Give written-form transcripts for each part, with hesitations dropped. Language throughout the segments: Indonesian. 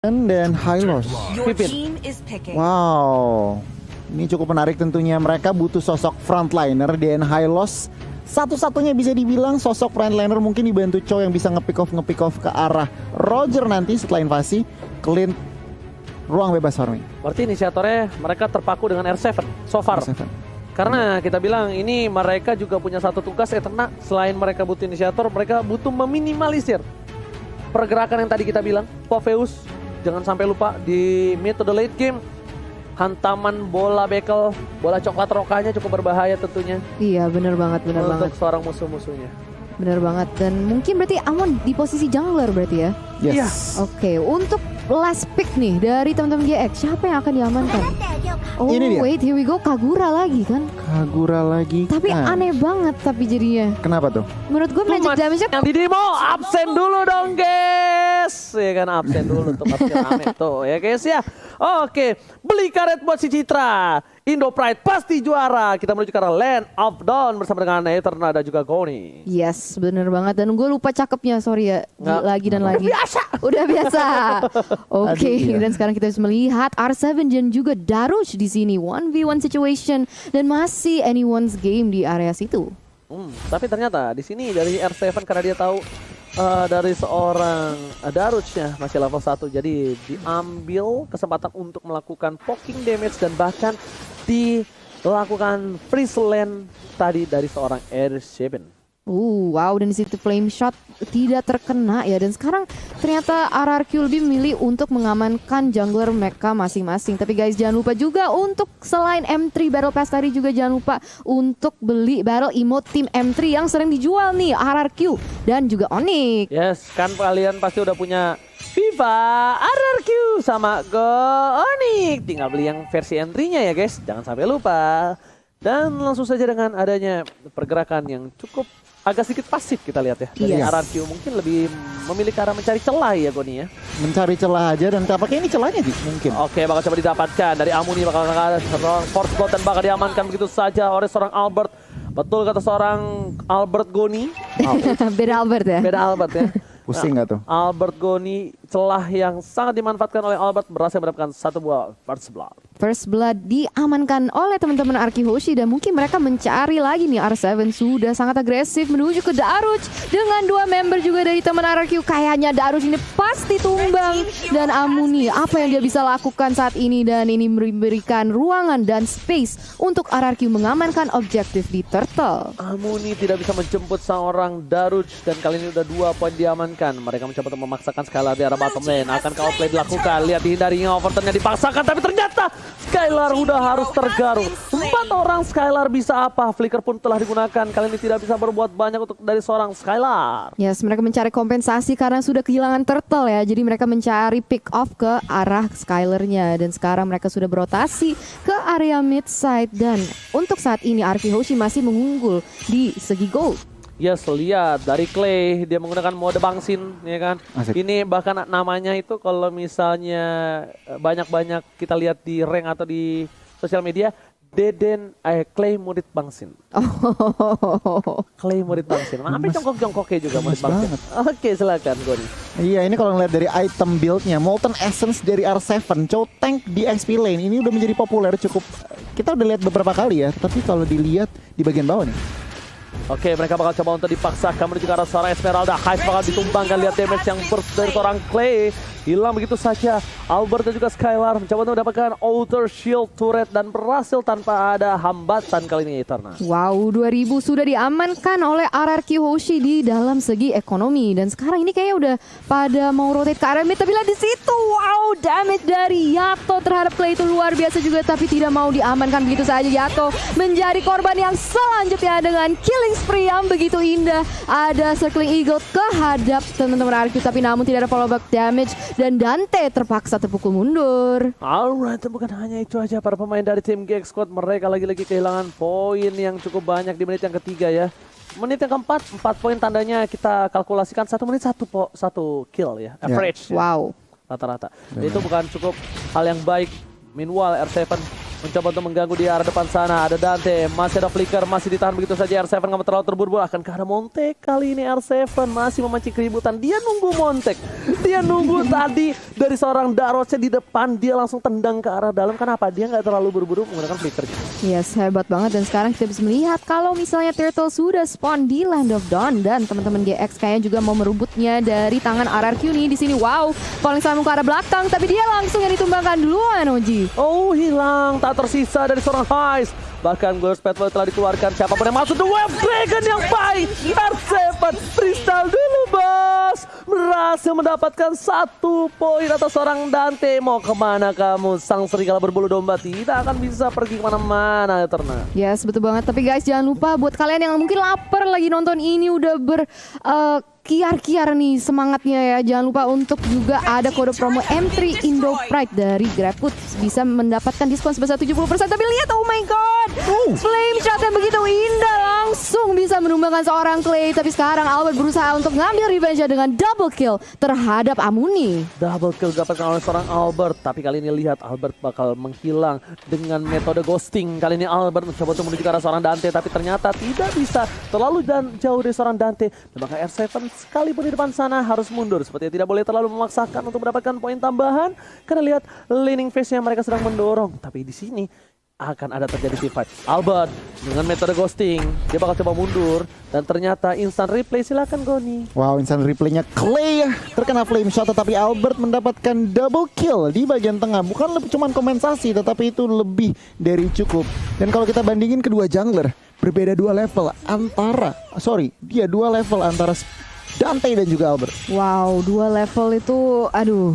Dan Hylos. Wow, ini cukup menarik tentunya. Mereka butuh sosok frontliner dan Hylos satu-satunya bisa dibilang sosok frontliner, mungkin dibantu Chow yang bisa nge-pick off ke arah Roger nanti setelah invasi. Clint ruang bebas farming. Berarti inisiatornya mereka terpaku dengan R7 so far. R7. Karena kita bilang ini mereka juga punya satu tugas Eterna. Selain mereka butuh inisiator, mereka butuh meminimalisir pergerakan yang tadi kita bilang. Popheus, jangan sampai lupa di mid to the late game. Hantaman bola bekel, bola coklat rokanya cukup berbahaya tentunya. Iya bener banget, untuk seorang musuh-musuhnya. Bener banget, dan mungkin berarti Amon di posisi jungler berarti ya? Yes. Oke, untuk last pick nih dari teman-teman GX, siapa yang akan diamankan? Oh Ini dia. wait, here we go, Kagura lagi kan? Kagura lagi. Tapi aneh banget tapi jadinya. Kenapa tuh? Menurut gue magic damage-nya Yang di demo absen dulu dong guys. Ya kan absen dulu untuk absen rame tuh ya guys ya. Oke, beli karet buat si Citra. Indo Pride pasti juara. Kita menuju ke arah Land of Dawn bersama dengan Eterna dan juga Goni. yes, bener banget. Dan gue lupa cakepnya, sorry ya. Lagi dan lagi. Udah biasa. Oke, Aduh, iya. dan sekarang kita bisa melihat R7 dan juga Darush di sini 1v1 situation dan masih anyone's game di area situ. Tapi ternyata di sini dari R7 karena dia tahu dari seorang Darushnya masih level 1, jadi diambil kesempatan untuk melakukan poking damage dan bahkan dilakukan freeze land tadi dari seorang R7. Wow, dan di situ flame shot tidak terkena ya, dan sekarang ternyata RRQ lebih memilih untuk mengamankan jungler mereka masing-masing. Tapi guys, jangan lupa juga untuk selain M3 Battle Pass tadi juga jangan lupa untuk beli battle emote tim M3 yang sering dijual nih, RRQ dan juga Onyx. Yes, kan kalian pasti udah punya FIFA, RRQ sama Go Onyx. Tinggal beli yang versi entry-nya ya guys, jangan sampai lupa. Dan langsung saja dengan adanya pergerakan yang cukup agak sedikit pasif kita lihat ya dari RRQ, mungkin lebih memilih ke arah mencari celah ya Goni ya. Mencari celah aja, dan tampaknya ini celahnya sih mungkin. Oke, bakal coba didapatkan dari Amuni, bakal ada force blood dan bakal diamankan begitu saja oleh seorang Albert. Betul kata seorang Albert Goni. Beda Albert ya. Beda Albert ya. Pusing nggak tuh? Albert Goni, celah yang sangat dimanfaatkan oleh Albert, berhasil mendapatkan satu buah first blood. First blood diamankan oleh teman-teman Arki Hoshi, dan mungkin mereka mencari lagi nih. R7 sudah sangat agresif menuju ke Darush dengan dua member juga dari teman RRQ. Kayaknya Darush ini pasti tumbang, dan Amuni apa yang dia bisa lakukan saat ini, dan ini memberikan ruangan dan space untuk RRQ mengamankan objektif di Turtle. Amuni tidak bisa menjemput seorang Darush, dan kali ini udah 2 poin diamankan. Mereka mencoba untuk memaksakan Skylar di arah bottom lane. Akankah outplay dilakukan? Lihat dihindarinya, overturnnya dipaksakan, tapi ternyata Skylar udah harus tergaruk. 4 orang Skylar bisa apa? Flicker pun telah digunakan. Kali ini tidak bisa berbuat banyak untuk dari seorang Skylar. Yes, mereka mencari kompensasi karena sudah kehilangan Turtle ya. Jadi mereka mencari pick off ke arah Skylar-nya, dan sekarang mereka sudah berotasi ke area mid side, dan untuk saat ini Arki Hoshi masih mengunggul di segi gold. Yes, lihat dari Clay dia menggunakan mode bangsin ya kan. Asik. Ini bahkan namanya itu kalau misalnya banyak-banyak kita lihat di rank atau di sosial media, Clay murid bangsin. Clay murid bangsin. Apa jongkok-jongkoknya juga murid bangsin. Oke, silakan Goni. Iya, ini kalau ngeliat dari item build-nya, Molten Essence dari R7, Chow Tank di XP lane ini udah menjadi populer cukup. Kita udah lihat beberapa kali ya, tapi kalau dilihat di bagian bawah nih. Oke, mereka bakal coba untuk dipaksakan menuju ke arah seorang Esmeralda. Heist bakal ditumbangkan. Lihat damage yang burst dari seorang Clay. Hilang begitu saja. Albert dan juga Skylar mencoba untuk mendapatkan Outer Shield Turret dan berhasil tanpa ada hambatan kali ini Eterna. Wow, 2000 sudah diamankan oleh RRQ Hoshi di dalam segi ekonomi, dan sekarang ini kayaknya udah pada mau rotate ke arah mid. Tapi lihat di situ, wow, damage dari Yato terhadap Clay itu luar biasa juga, tapi tidak mau diamankan begitu saja. Yato menjadi korban yang selanjutnya dengan killing spree yang begitu indah. Ada circling eagle kehadap teman-teman RRQ, tapi namun tidak ada follow back damage, dan Dante terpaksa terpukul mundur. Alright, bukan hanya itu aja, para pemain dari tim GX Squad mereka lagi-lagi kehilangan poin yang cukup banyak di menit yang ketiga ya. Menit yang keempat, 4 poin tandanya kita kalkulasikan 1 menit 1 kill ya, average. Wow. Rata-rata. Itu bukan cukup hal yang baik. Meanwhile R7 mencoba untuk mengganggu di arah depan sana. Ada Dante, masih ada Flicker, masih ditahan begitu saja. R7 nggak mau terlalu terburu-buru. Akankah ada Montek? Kali ini R7 masih memancing keributan. Dia nunggu Montek. Dia nunggu tadi dari seorang Darosnya di depan. Dia langsung tendang ke arah dalam. Kenapa? Dia nggak terlalu buru-buru menggunakan Flicker. Yes, hebat banget. Dan sekarang kita bisa melihat kalau misalnya Turtle sudah spawn di Land of Dawn. Dan teman-teman GX kayaknya juga mau merebutnya dari tangan RRQ nih. Di sini, wow, paling sama ke arah belakang. Tapi dia langsung yang ditumbangkan duluan, Oji. Oh, hilang. Tak tersisa dari seorang Heist. Bahkan Glorious Pathway telah dikeluarkan. Siapapun yang masuk, The Wave Dragon yang baik. R7 freestyle dulu, bos. Berhasil mendapatkan 1 poin atas seorang Dante. Mau kemana kamu? Sang serigala berbulu domba tidak akan bisa pergi kemana-mana, Eterna. Yes, betul banget. Tapi guys, jangan lupa buat kalian yang mungkin lapar lagi nonton ini udah kiar-kiar nih semangatnya ya. Jangan lupa untuk juga ada kode promo M3 Indo Pride dari GrabFood. Bisa mendapatkan diskon sebesar 70%. Tapi lihat, oh my god, flame shot yang begitu indah langsung bisa menumbangkan seorang Clay. Tapi sekarang Albert berusaha untuk ngambil revenge dengan double kill terhadap Amuni. Double kill didapatkan oleh seorang Albert. Tapi kali ini lihat Albert bakal menghilang dengan metode ghosting. Kali ini Albert mencoba untuk menuju ke arah seorang Dante. Tapi ternyata tidak bisa, terlalu jauh dari seorang Dante. Dan maka R7 sekalipun di depan sana harus mundur. Sepertinya tidak boleh terlalu memaksakan untuk mendapatkan poin tambahan. Karena lihat laning phase-nya mereka sedang mendorong. Tapi di sini akan ada terjadi team fight. Albert dengan metode ghosting, dia bakal coba mundur. Dan ternyata instant replay, silakan Goni. Wow, instant replaynya Clay terkena flame shot, tetapi Albert mendapatkan double kill di bagian tengah. Bukan cuma kompensasi, tetapi itu lebih dari cukup. Dan kalau kita bandingin kedua jungler, berbeda 2 level antara, dia 2 level antara Dante dan juga Albert. Wow, 2 level itu, aduh,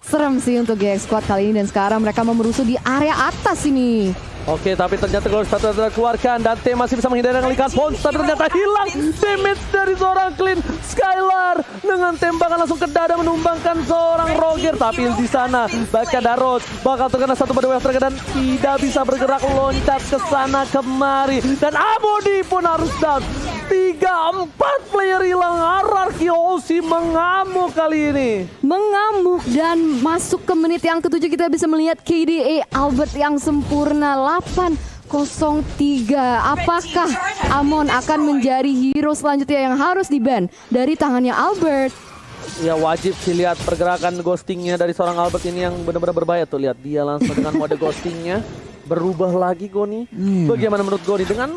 serem sih untuk GX Squad kali ini. Dan sekarang mereka mau merusuh di area atas ini. Oke, tapi ternyata Glorious Pathway telah keluarkan. Dante masih bisa menghindari dengan Likas Pons, tapi ternyata hilang damage dari seorang Clean. Skylar dengan tembakan langsung ke dada menumbangkan seorang Roger. Tapi di sana bahkan Daros bakal terkena 1 pada Wave Dragon dan tidak bisa bergerak, loncat ke sana kemari. Dan Amudi pun harus down. 3-4 player hilang. RRQ Hoshi mengamuk kali ini. Mengamuk dan masuk ke menit yang ke-7 kita bisa melihat KDA Albert yang sempurna 8-0-3. Apakah Amon akan menjadi hero selanjutnya yang harus di-ban dari tangannya Albert? Ya wajib sih lihat pergerakan ghostingnya dari seorang Albert ini yang benar-benar berbahaya tuh. Lihat dia langsung dengan mode ghostingnya berubah lagi Goni. Bagaimana menurut Goni dengan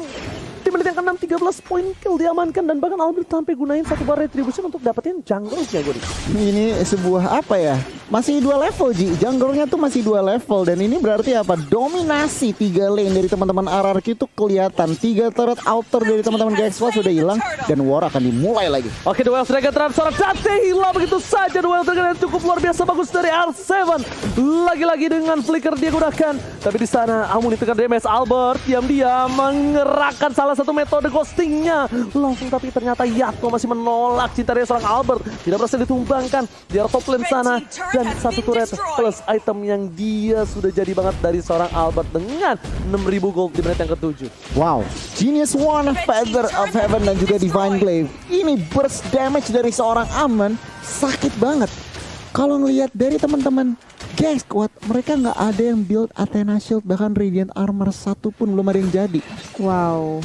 di menit yang ke-6 13 poin kill diamankan dan bahkan Albert sampai gunain 1 bar retribution untuk dapetin jungle-nya Goni. Ini sebuah apa ya? Masih 2 level Ji. Jungle-nya tuh masih 2 level dan ini berarti apa? Dominasi 3 lane dari teman-teman RRQ itu kelihatan. 3 turret outer dari teman-teman GX Squad sudah hilang dan war akan dimulai lagi. Oke, The Wild Dragon terhadap seorang Dante hilang begitu saja. The Wild Dragon yang cukup luar biasa bagus dari R7. Lagi-lagi dengan flicker dia gunakan. Tapi di sana Amuni tekan damage. Albert diam-diam mengerahkan salah satu metode ghostingnya. Langsung tapi ternyata Yato masih menolak cinta dari seorang Albert. Tidak berhasil ditumbangkan di top lane sana. Dan 1 turret plus item yang dia sudah jadi banget dari seorang Albert dengan 6.000 gold di menit yang ke-7. Wow, Genius One, Feather of Heaven dan juga Divine Glaive. Ini burst damage dari seorang Amon sakit banget. Kalau ngelihat dari teman-teman GX Squad, mereka nggak ada yang build Athena Shield, bahkan Radiant Armor 1 pun belum ada yang jadi. Wow.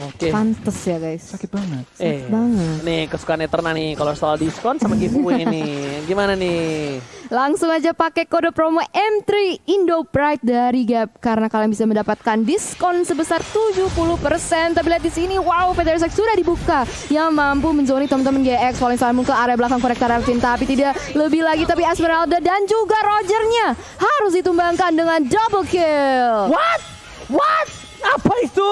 Oke. Pantes ya guys. Sakit banget. Banget. Nih kesukaan Eterna nih kalau soal diskon sama giveaway nih. Gimana nih? Langsung aja pakai kode promo M3 Indo Pride dari Gap karena kalian bisa mendapatkan diskon sebesar 70%. Tapi lihat di sini, wow, Petersek sudah dibuka yang mampu menzoni teman-teman GX. Falling Salmon ke area belakang Korektor Arvin, tapi tidak lebih lagi. Tapi Esmeralda dan juga Rogernya harus ditumbangkan dengan double kill. What? Apa itu?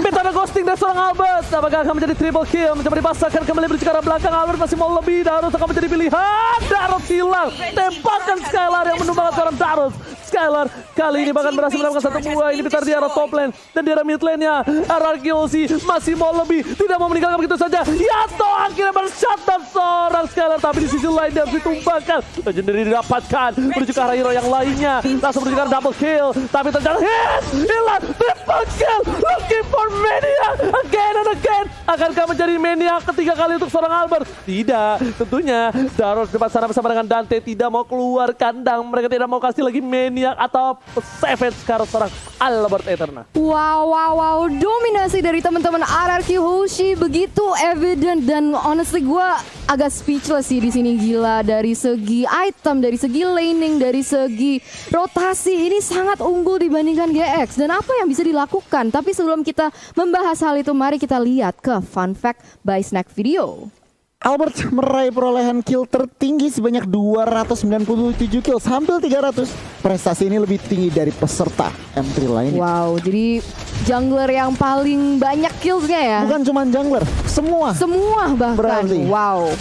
Metode ghosting dari seorang Albert. Apakah akan menjadi triple kill? Mencoba dipasangkan kembali menuju ke arah belakang. Albert masih mau lebih. Daros akan menjadi pilihan. Daros hilang. Tembakan Skylar yang menumbangkan seorang Daros. Skylar kali ini bahkan berhasil mendapatkan 1 buah inhibitor di arah top lane. Dan di arah mid lane-nya RRQ Hoshi masih mau lebih. Tidak mau meninggalkan begitu saja. Yato akhirnya men-shutdown seorang Skylar. Tapi di sisi lain dia harus ditumbangkan. Legendary didapatkan. Menuju ke arah hero yang lainnya. Langsung menuju ke arah double kill. Tapi ternyata hit. Hilang. Triple kill. Looking for Mania. Again and again. Akankah menjadi Mania ketiga kali untuk seorang Albert? Tidak. Tentunya Daros depan sana bersama dengan Dante tidak mau keluar kandang. Mereka tidak mau kasih lagi Mania Maniac atau Savage sekarang seorang Albert Eterna. Wow, dominasi dari teman-teman RRQ Hoshi begitu evident dan honestly gue agak speechless sih di sini. Gila, dari segi item, dari segi laning, dari segi rotasi ini sangat unggul dibandingkan GX. Dan apa yang bisa dilakukan? Tapi sebelum kita membahas hal itu, mari kita lihat ke fun fact by Snack Video. Albert meraih perolehan kill tertinggi sebanyak 297 kills, hampir 300. Prestasi ini lebih tinggi dari peserta M3 lainnya. Wow, jadi jungler yang paling banyak killsnya ya? Bukan cuma jungler, semua. Semua bahkan. Berarti. Wow.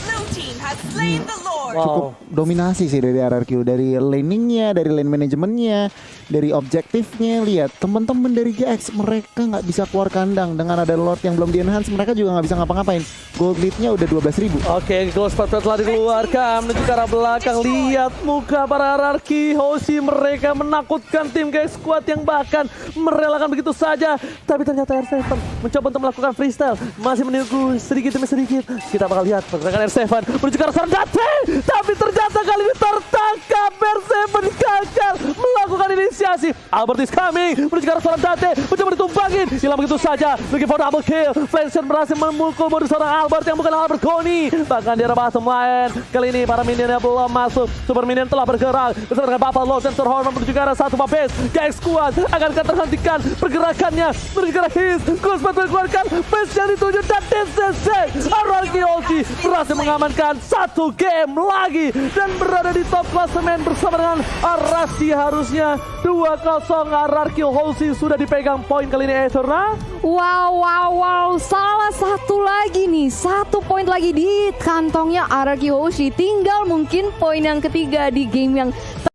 Cukup dominasi sih dari RRQ, dari laningnya, dari lane manajemennya, dari objektifnya. Lihat teman-teman dari GX, mereka nggak bisa keluar kandang dengan ada Lord yang belum di-enhance, mereka juga nggak bisa ngapa-ngapain. Gold lead-nya udah 12.000. Oke, goal spot telah dikeluarkan menuju ke arah belakang. Lihat muka para RRQ Hoshi, mereka menakutkan tim GX Squad yang bahkan merelakan begitu saja. Tapi ternyata R7 mencoba untuk melakukan freestyle, masih menunggu sedikit demi sedikit. Kita bakal lihat pergerakan R7 menuju ke arah Date, tapi ternyata kali ini tertangkap. R7 gagal melakukan inisiasi. Albert is coming menuju ke arah seorang Date, mencoba ditumbangin, hilang begitu saja. Looking for double kill. Flanshan berhasil memukul modus seorang Albert yang bukan Albert Goni. Bahkan di arah bottom lane kali ini para minionnya belum masuk. Super minion telah bergerak bersama dengan Buffalo dan Sir Horn menuju ke arah satu base. GX Squad akan terhentikan pergerakannya menuju ke arah his. Ghost mengeluarkan base yang dituju dan DCC RRQ Hoshi berhasil mengamankan satu game lagi dan berada di top klasemen bersama dengan Arasi. Harusnya 2-0 RRQ Hoshi sudah dipegang poin kali ini Eterna. Wow, salah satu lagi nih, 1 poin lagi di kantongnya RRQ Hoshi. Tinggal mungkin poin yang ketiga di game yang